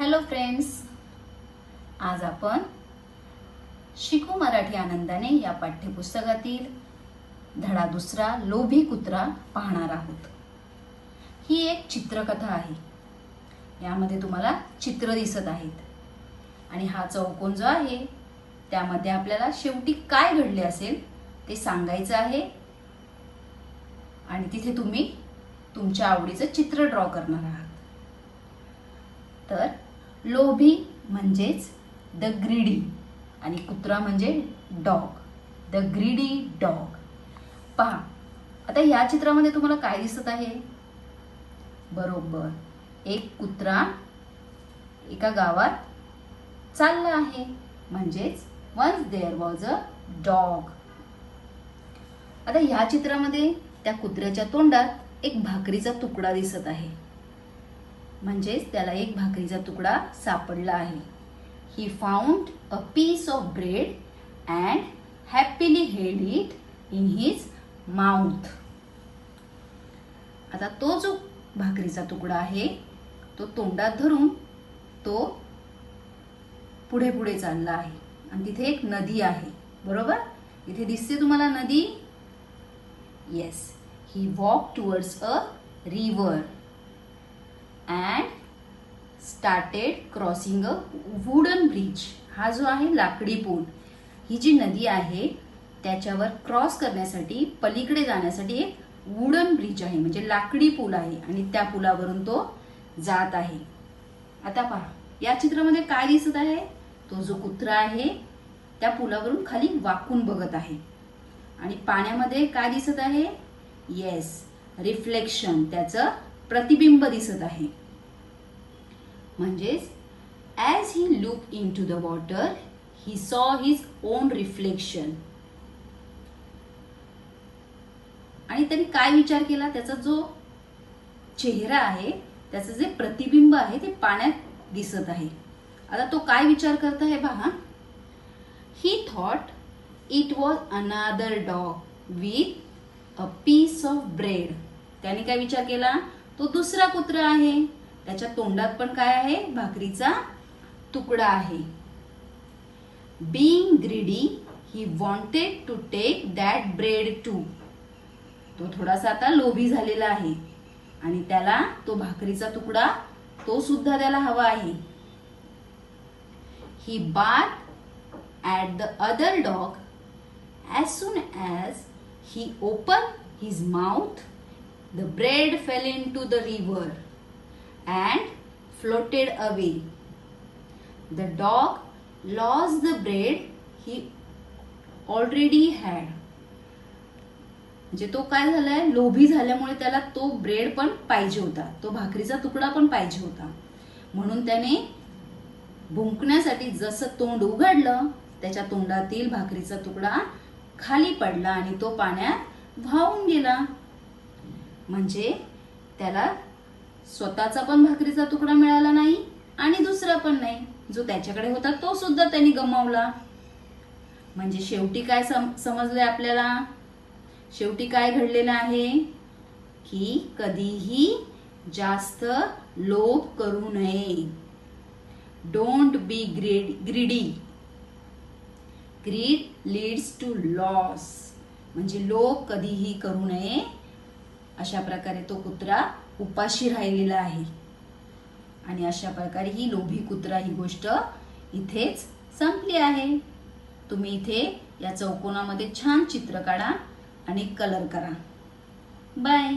Hello friends, आज आपण शिकू मराठी आनंदाने या पाठ्यपुस्तकातील धडा दुसरा लोभी कुत्रा पाहणार आहोत। ही एक चित्रकथा आहे। यामध्ये तुम्हाला चित्र दिसत आहेत आणि हा चौकोन जो आहे त्यामध्ये आपल्याला शेवटी काय घडले असेल ते सांगायचं आहे आणि तिथे तुम्ही तुमच्या आवडीचं चित्र ड्रॉ करणार आहात। तर लोभी म्हणजेच द ग्रीडी आणि कुत्रा म्हणजे डॉग, द ग्रीडी डॉग। पहा आता या चित्रामध्ये तुम्हाला काय दिसत आहे? बरोबर, एक कुत्रा एका गावात चालला आहे, म्हणजेच once there was a dog. आता या चित्रामध्ये त्या कुत्र्याच्या तोंडात एक भाकरीचा तुकडा दिसत आहे, म्हणजेच त्याला एक भाकरीचा तुकडा सापडला आहे। He found a piece of bread and happily held it in his mouth. आता तो जो भाकरीचा तुकडा आहे तो तोंडात धरून तो पुढे पुढे चालला आहे आणि तिथे एक नदी आहे। बरोबर, इथे दिसते तुम्हाला नदी? Yes, he walk towards a river and started crossing a wooden bridge। हा जो आहे लाकडी पूल, ही जी नदी आहे त्याच्यावर क्रॉस करण्यासाठी पलीकडे जाण्यासाठी एक वुडन ब्रिज आहे, म्हणजे लाकडी पूल आहे आणि त्या पुलावरून तो जात आहे। आता पहा या चित्रामध्ये काय दिसत आहे? तो जो कुत्रा आहे त्या पुलावरून खाली वाकून बघत आहे आणि पाण्यामध्ये काय दिसत आहे? येस, रिफ्लेक्शन, त्याचं प्रतिबिंब दिसत आहे। म्हणजेच as he looked into the water he saw his own reflection। आणि त्यांनी काय विचार केला? त्याचा जो चेहरा आहे त्याचं जे प्रतिबिंब आहे ते पाण्यात दिसत आहे। आता तो काय विचार करत आहे पहा। he thought it was another dog with a piece of bread। त्याने काय विचार केला? तो दुसरा कुत्रा आहे, त्याच्या तोंडात पण काय आहे? भाकरीचा तुकडा आहे। Being greedy, he wanted to take that bread too। तो थोडासा आता लोभी झालेला आहे आणि त्याला तो भाकरीचा तुकडा तो सुद्धा त्याला हवा आहे। He barked at the other dog as soon as he opened his mouth the bread fell into the river and floated away। The dog lost the bread he already had। म्हणजे तो काय झालाय? लोभी झाल्यामुळे त्याला तो ब्रेड पण पाहिजे होता, तो भाकरीचा तुकडा पण पाहिजे होता, म्हणून त्याने भुंकण्यासाठी जसं तोंड उघडलं त्याच्या तोंडातील भाकरीचा तुकडा खाली पडला आणि तो पाण्यात वाहून गेला। म्हणजे त्याला स्वतःचा पण भाकरीचा तुकडा मिळाला नाही आणि दुसरा पण नाही, जो त्याच्याकडे होता तो सुद्धा त्यांनी गमावला। म्हणजे शेवटी काय समजलंय आपल्याला? शेवटी काय घडलेलं आहे की कधीही जास्त लोभ करू नये। Don't be greedy, greed leads to loss. म्हणजे लोभ कधीही करू नये। अशा प्रकारे तो कुत्रा उपाशी राहिलेला आहे आणि अशा प्रकारे ही लोभी कुत्रा ही गोष्ट इथेच संपली आहे। तुम्ही इथे या चौकोनामध्ये छान चित्र काढा आणि कलर करा। बाय।